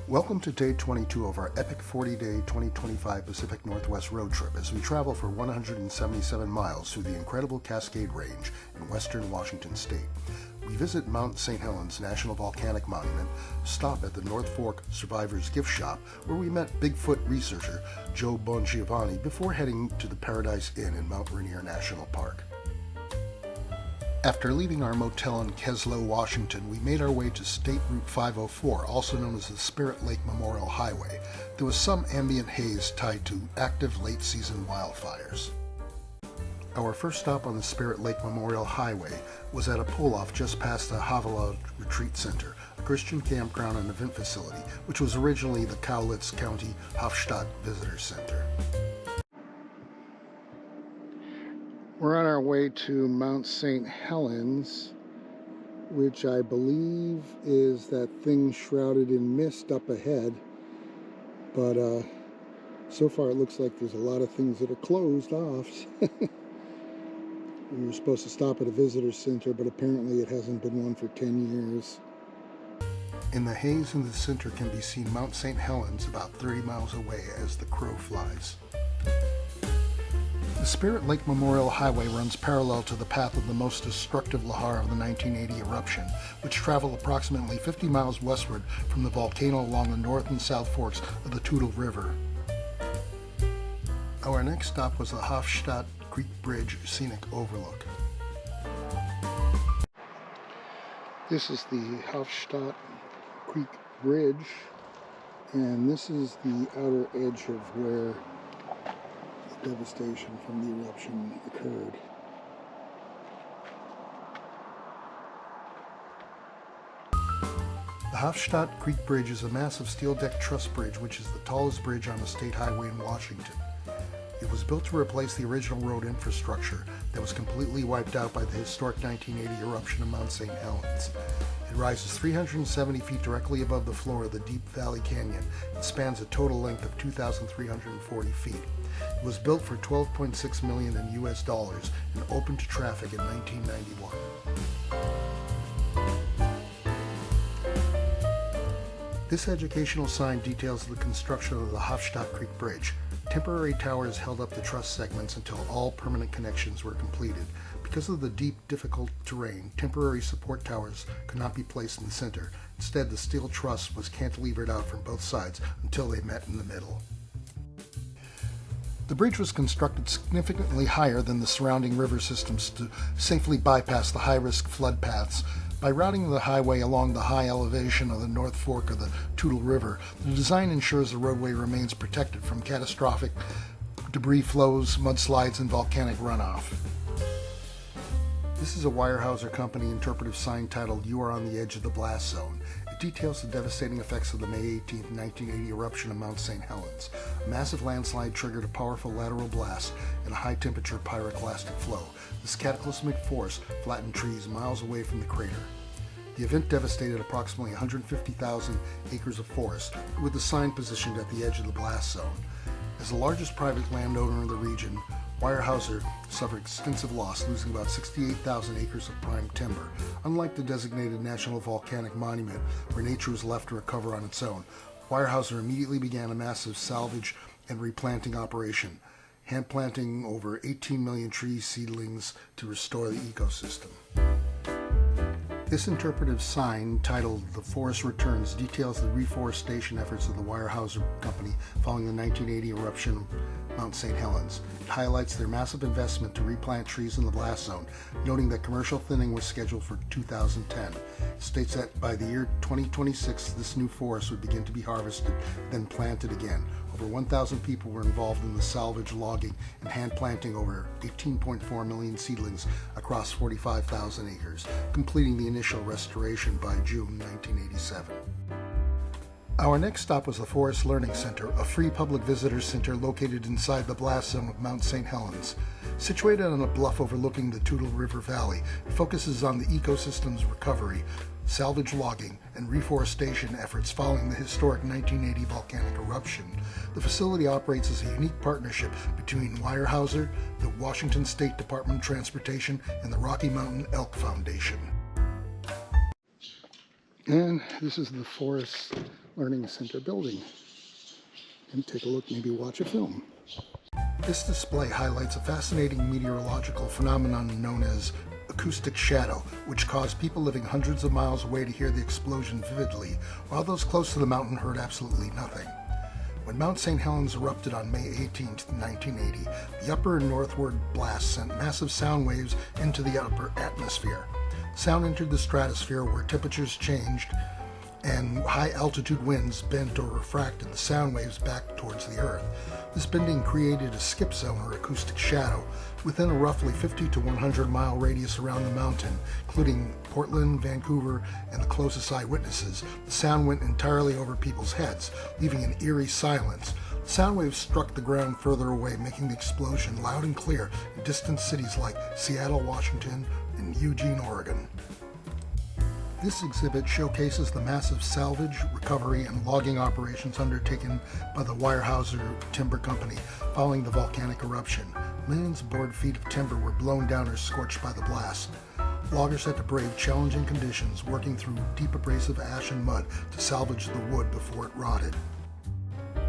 Welcome to day 22 of our epic 40-day 2025 Pacific Northwest road trip as we travel for 177 miles through the incredible Cascade Range in western Washington state. We visit Mount St. Helens National Volcanic Monument, stop at the North Fork Survivors Gift Shop where we met Bigfoot researcher Joe Bongiovanni before heading to the Paradise Inn in Mount Rainier National Park. After leaving our motel in Keslow, Washington, we made our way to State Route 504, also known as the Spirit Lake Memorial Highway. There was some ambient haze tied to active late-season wildfires. Our first stop on the Spirit Lake Memorial Highway was at a pull-off just past the Havilah Retreat Center, a Christian campground and event facility, which was originally the Cowlitz County Hofstadt Visitor Center. We're on our way to Mount St. Helens, which I believe is that thing shrouded in mist up ahead. But so far it looks like there's a lot of things that are closed off. We were supposed to stop at a visitor center, but apparently it hasn't been one for 10 years. In the haze in the center can be seen Mount St. Helens about 30 miles away as the crow flies. The Spirit Lake Memorial Highway runs parallel to the path of the most destructive lahar of the 1980 eruption, which traveled approximately 50 miles westward from the volcano along the north and south forks of the Toutle River. Our next stop was the Hofstadt Creek Bridge Scenic Overlook. This is the Hofstadt Creek Bridge, and this is the outer edge of where devastation from the eruption occurred. The Hofstadt Creek Bridge is a massive steel-decked truss bridge which is the tallest bridge on a state highway in Washington. It was built to replace the original road infrastructure that was completely wiped out by the historic 1980 eruption of Mount St. Helens. It rises 370 feet directly above the floor of the Deep Valley Canyon and spans a total length of 2,340 feet. It was built for $12.6 million in US dollars and opened to traffic in 1991. This educational sign details the construction of the Hofstadt Creek Bridge. Temporary towers held up the truss segments until all permanent connections were completed. Because of the deep, difficult terrain, temporary support towers could not be placed in the center. Instead, the steel truss was cantilevered out from both sides until they met in the middle. The bridge was constructed significantly higher than the surrounding river systems to safely bypass the high-risk flood paths. By routing the highway along the high elevation of the North Fork of the Toutle River, the design ensures the roadway remains protected from catastrophic debris flows, mudslides, and volcanic runoff. This is a Weyerhaeuser Company interpretive sign titled "You Are on the Edge of the Blast Zone." It details the devastating effects of the May 18, 1980 eruption of Mount St. Helens. A massive landslide triggered a powerful lateral blast and a high-temperature pyroclastic flow. This cataclysmic force flattened trees miles away from the crater. The event devastated approximately 150,000 acres of forest, with the sign positioned at the edge of the blast zone. As the largest private landowner in the region, Weyerhaeuser suffered extensive loss, losing about 68,000 acres of prime timber. Unlike the designated National Volcanic Monument, where nature was left to recover on its own, Weyerhaeuser immediately began a massive salvage and replanting operation, hand-planting over 18 million tree seedlings to restore the ecosystem. This interpretive sign, titled "The Forest Returns," details the reforestation efforts of the Weyerhaeuser Company following the 1980 eruption of Mount St. Helens. It highlights their massive investment to replant trees in the blast zone, noting that commercial thinning was scheduled for 2010. It states that by the year 2026, this new forest would begin to be harvested, then planted again. Over 1,000 people were involved in the salvage, logging, and hand planting over 18.4 million seedlings across 45,000 acres, completing the initial restoration by June 1987. Our next stop was the Forest Learning Center, a free public visitor center located inside the blast zone of Mount St. Helens. Situated on a bluff overlooking the Toutle River Valley, it focuses on the ecosystem's recovery, salvage logging, and reforestation efforts following the historic 1980 volcanic eruption. The facility operates as a unique partnership between Weyerhaeuser, the Washington State Department of Transportation, and the Rocky Mountain Elk Foundation. And this is the Forest Learning Center building and take a look, maybe watch a film. This display highlights a fascinating meteorological phenomenon known as acoustic shadow, which caused people living hundreds of miles away to hear the explosion vividly, while those close to the mountain heard absolutely nothing. When Mount St. Helens erupted on May 18, 1980, the upper and northward blast sent massive sound waves into the upper atmosphere. Sound entered the stratosphere where temperatures changed and high-altitude winds bent or refracted the sound waves back towards the Earth. This bending created a skip zone or acoustic shadow within a roughly 50 to 100-mile radius around the mountain, including Portland, Vancouver, and the closest eyewitnesses. The sound went entirely over people's heads, leaving an eerie silence. The sound waves struck the ground further away, making the explosion loud and clear in distant cities like Seattle, Washington, and Eugene, Oregon. This exhibit showcases the massive salvage, recovery, and logging operations undertaken by the Weyerhaeuser Timber Company following the volcanic eruption. Millions of board feet of timber were blown down or scorched by the blast. Loggers had to brave challenging conditions, working through deep abrasive ash and mud to salvage the wood before it rotted.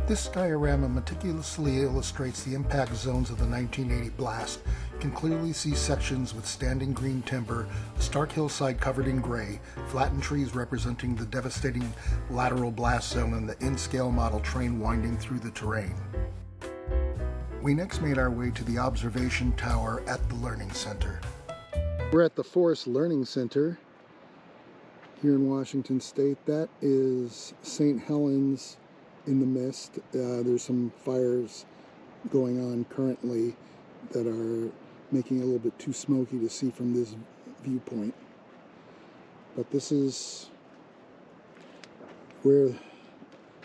This diorama meticulously illustrates the impact zones of the 1980 blast. You can clearly see sections with standing green timber, a stark hillside covered in gray, flattened trees representing the devastating lateral blast zone, and the in-scale model train winding through the terrain. We next made our way to the observation tower at the Learning Center. We're at the Forest Learning Center here in Washington State. That is St. Helens in the mist. There's some fires going on currently that are making it a little bit too smoky to see from this viewpoint. But this is where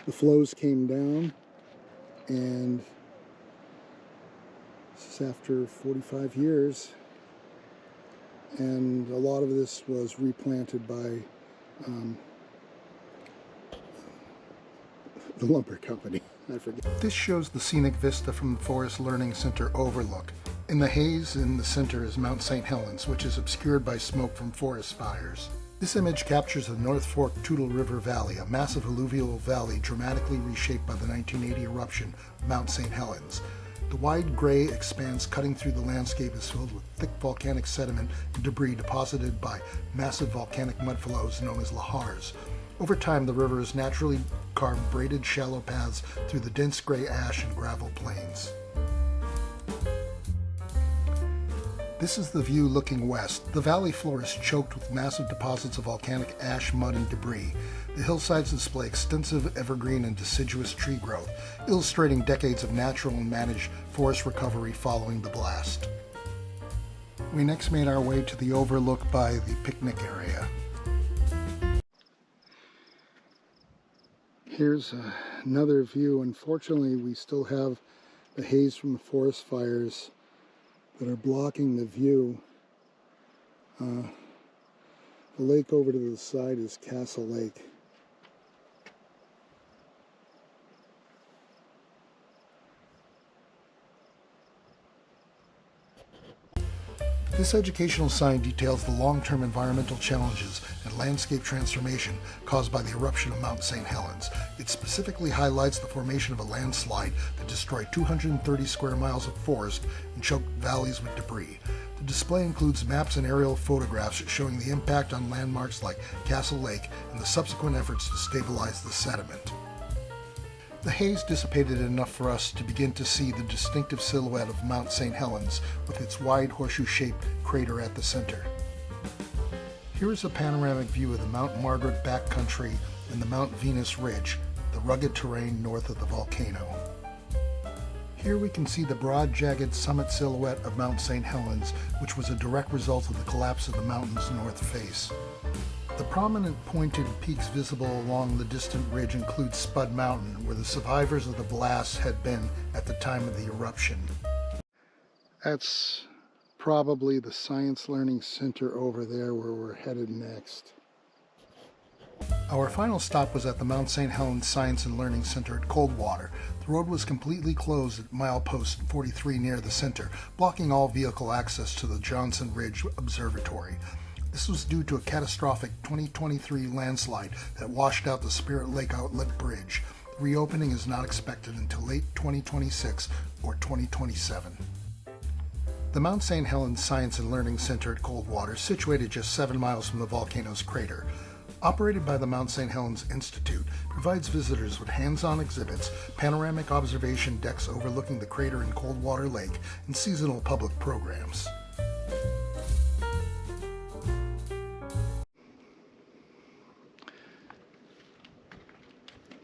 the flows came down, and this is after 45 years, and a lot of this was replanted by the lumber company. I forget. This shows the scenic vista from the Forest Learning Center overlook. In the haze in the center is Mount St. Helens, which is obscured by smoke from forest fires. This image captures the North Fork Toutle River Valley, a massive alluvial valley dramatically reshaped by the 1980 eruption of Mount St. Helens. The wide gray expanse cutting through the landscape is filled with thick volcanic sediment and debris deposited by massive volcanic mudflows known as lahars. Over time, the river has naturally carved braided shallow paths through the dense gray ash and gravel plains. This is the view looking west. The valley floor is choked with massive deposits of volcanic ash, mud, and debris. The hillsides display extensive evergreen and deciduous tree growth, illustrating decades of natural and managed forest recovery following the blast. We next made our way to the overlook by the picnic area. Here's another view. Unfortunately, we still have the haze from the forest fires that are blocking the view. The lake over to the side is Castle Lake. This educational sign details the long-term environmental challenges and landscape transformation caused by the eruption of Mount St. Helens. It specifically highlights the formation of a landslide that destroyed 230 square miles of forest and choked valleys with debris. The display includes maps and aerial photographs showing the impact on landmarks like Castle Lake and the subsequent efforts to stabilize the sediment. The haze dissipated enough for us to begin to see the distinctive silhouette of Mount St. Helens with its wide horseshoe-shaped crater at the center. Here is a panoramic view of the Mount Margaret backcountry and the Mount Venus Ridge, the rugged terrain north of the volcano. Here we can see the broad, jagged summit silhouette of Mount St. Helens, which was a direct result of the collapse of the mountain's north face. The prominent pointed peaks visible along the distant ridge include Spud Mountain, where the survivors of the blast had been at the time of the eruption. That's probably the Science Learning Center over there where we're headed next. Our final stop was at the Mount St. Helens Science and Learning Center at Coldwater. The road was completely closed at milepost 43 near the center, blocking all vehicle access to the Johnson Ridge Observatory. This was due to a catastrophic 2023 landslide that washed out the Spirit Lake Outlet Bridge. The reopening is not expected until late 2026 or 2027. The Mount St. Helens Science and Learning Center at Coldwater is situated just 7 miles from the volcano's crater. Operated by the Mount St. Helens Institute, provides visitors with hands-on exhibits, panoramic observation decks overlooking the crater and Coldwater Lake, and seasonal public programs.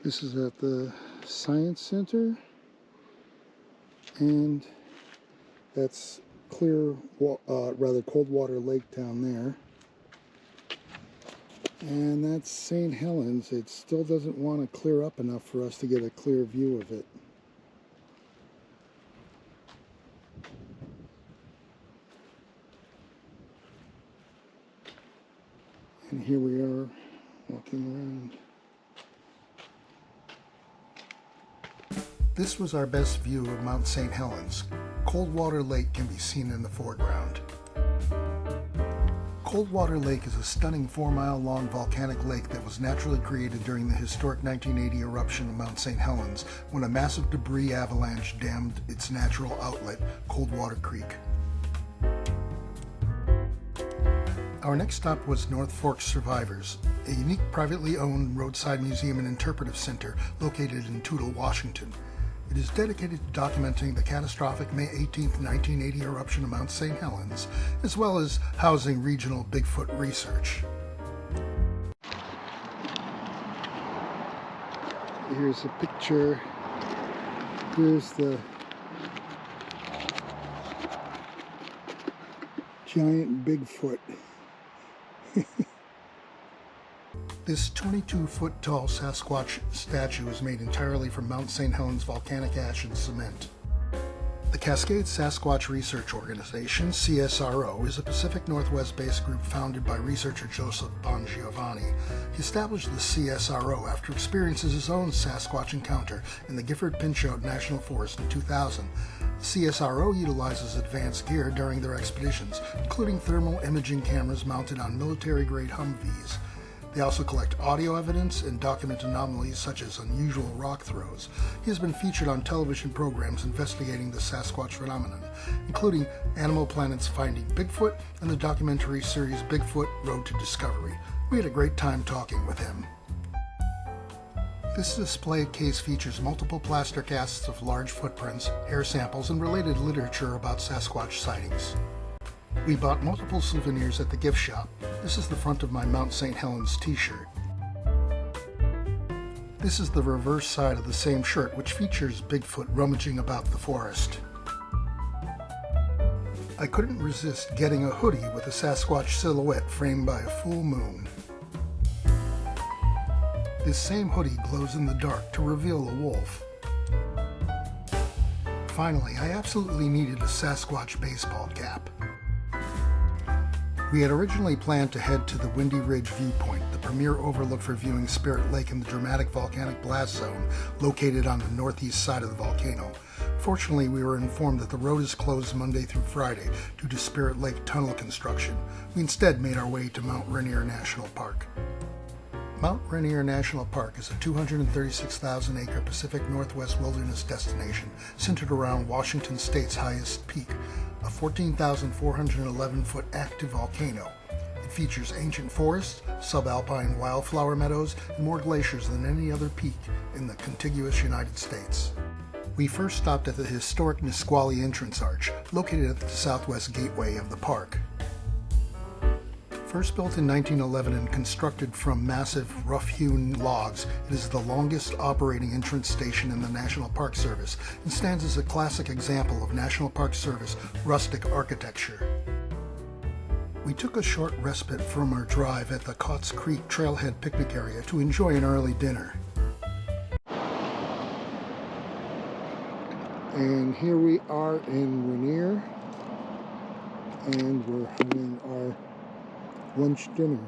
This is at the Science Center, and that's Coldwater Lake down there. And that's St. Helens. It still doesn't want to clear up enough for us to get a clear view of it. And here we are walking around. This was our best view of Mount St. Helens. Coldwater Lake can be seen in the foreground. Coldwater Lake is a stunning 4-mile-long volcanic lake that was naturally created during the historic 1980 eruption of Mount St. Helens when a massive debris avalanche dammed its natural outlet, Coldwater Creek. Our next stop was North Fork Survivors, a unique privately owned roadside museum and interpretive center located in Toutle, Washington. It is dedicated to documenting the catastrophic May 18, 1980 eruption of Mount St. Helens, as well as housing regional Bigfoot research. Here's a picture. Here's the giant Bigfoot. This 22-foot tall Sasquatch statue is made entirely from Mount St. Helens volcanic ash and cement. The Cascade Sasquatch Research Organization, CSRO, is a Pacific Northwest-based group founded by researcher Joseph Bongiovanni. He established the CSRO after experiencing his own Sasquatch encounter in the Gifford-Pinchot National Forest in 2000. The CSRO utilizes advanced gear during their expeditions, including thermal imaging cameras mounted on military-grade Humvees. They also collect audio evidence and document anomalies such as unusual rock throws. He has been featured on television programs investigating the Sasquatch phenomenon, including Animal Planet's Finding Bigfoot and the documentary series Bigfoot: Road to Discovery. We had a great time talking with him. This display case features multiple plaster casts of large footprints, hair samples, and related literature about Sasquatch sightings. We bought multiple souvenirs at the gift shop. This is the front of my Mount St. Helens t-shirt. This is the reverse side of the same shirt, which features Bigfoot rummaging about the forest. I couldn't resist getting a hoodie with a Sasquatch silhouette framed by a full moon. This same hoodie glows in the dark to reveal a wolf. Finally, I absolutely needed a Sasquatch baseball cap. We had originally planned to head to the Windy Ridge Viewpoint, the premier overlook for viewing Spirit Lake in the dramatic volcanic blast zone located on the northeast side of the volcano. Fortunately, we were informed that the road is closed Monday through Friday due to Spirit Lake tunnel construction. We instead made our way to Mount Rainier National Park. Mount Rainier National Park is a 236,000-acre Pacific Northwest wilderness destination centered around Washington State's highest peak, a 14,411-foot active volcano. It features ancient forests, subalpine wildflower meadows, and more glaciers than any other peak in the contiguous United States. We first stopped at the historic Nisqually Entrance Arch, located at the southwest gateway of the park. First built in 1911 and constructed from massive, rough-hewn logs, it is the longest operating entrance station in the National Park Service and stands as a classic example of National Park Service rustic architecture. We took a short respite from our drive at the Cotts Creek Trailhead picnic area to enjoy an early dinner. And here we are in Rainier, and we're having our lunch dinner.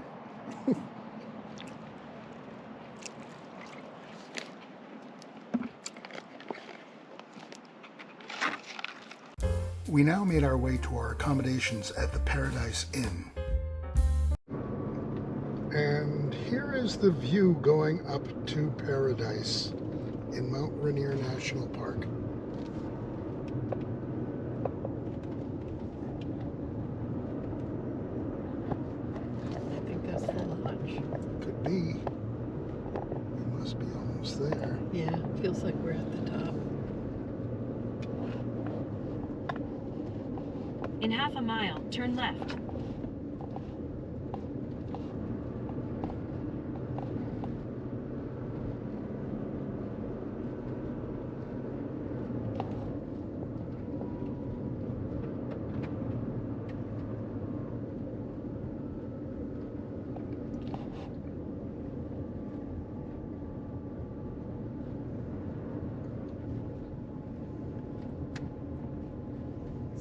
We now made our way to our accommodations at the Paradise Inn. Here's the view going up to Paradise in Mount Rainier National Park. I think that's the lodge. Could be. We must be almost there. Yeah, feels like we're at the top. In half a mile, turn left.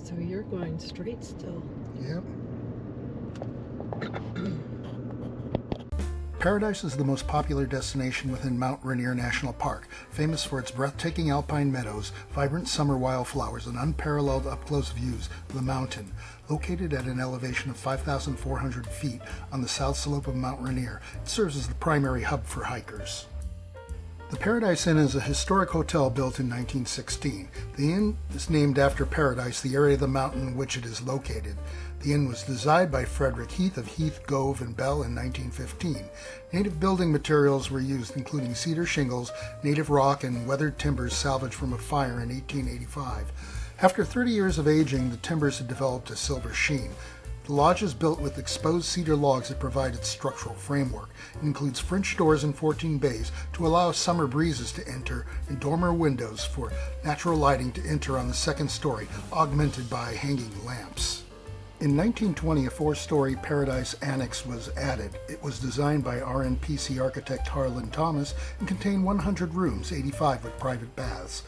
So you're going straight still. Yep. Paradise is the most popular destination within Mount Rainier National Park, famous for its breathtaking alpine meadows, vibrant summer wildflowers, and unparalleled up-close views of the mountain. Located at an elevation of 5,400 feet on the south slope of Mount Rainier, it serves as the primary hub for hikers. The Paradise Inn is a historic hotel built in 1916. The inn is named after Paradise, the area of the mountain in which it is located. The inn was designed by Frederick Heath of Heath, Gove, and Bell in 1915. Native building materials were used, including cedar shingles, native rock, and weathered timbers salvaged from a fire in 1885. After 30 years of aging, the timbers had developed a silver sheen. The lodge is built with exposed cedar logs that provide its structural framework. It includes French doors and 14 bays to allow summer breezes to enter and dormer windows for natural lighting to enter on the second story, augmented by hanging lamps. In 1920, a 4-story Paradise Annex was added. It was designed by RNPC architect Harlan Thomas and contained 100 rooms, 85 with private baths.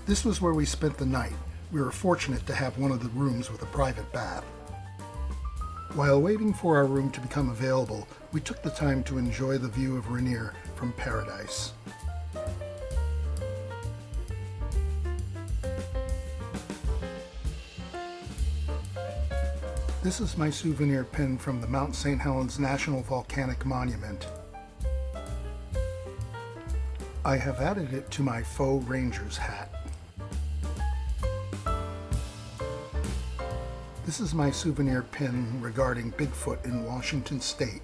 This was where we spent the night. We were fortunate to have one of the rooms with a private bath. While waiting for our room to become available, we took the time to enjoy the view of Rainier from Paradise. This is my souvenir pin from the Mount St. Helens National Volcanic Monument. I have added it to my faux Ranger's hat. This is my souvenir pin regarding Bigfoot in Washington State.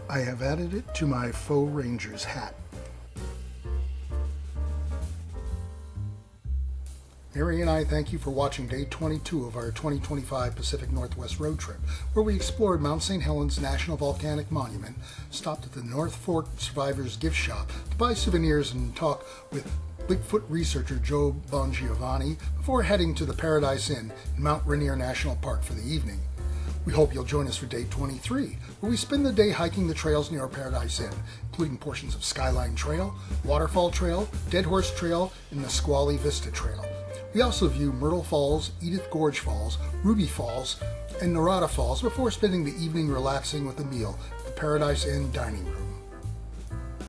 I have added it to my faux Ranger's hat. Mary and I thank you for watching day 22 of our 2025 Pacific Northwest road trip, where we explored Mount St. Helens National Volcanic Monument, stopped at the North Fork Survivors Gift Shop to buy souvenirs and talk with Bigfoot researcher Joe Bongiovanni before heading to the Paradise Inn in Mount Rainier National Park for the evening. We hope you'll join us for day 23, where we spend the day hiking the trails near Paradise Inn, including portions of Skyline Trail, Waterfall Trail, Dead Horse Trail, and Nisqually Vista Trail. We also view Myrtle Falls, Edith Gorge Falls, Ruby Falls, and Narada Falls before spending the evening relaxing with a meal at the Paradise Inn dining room.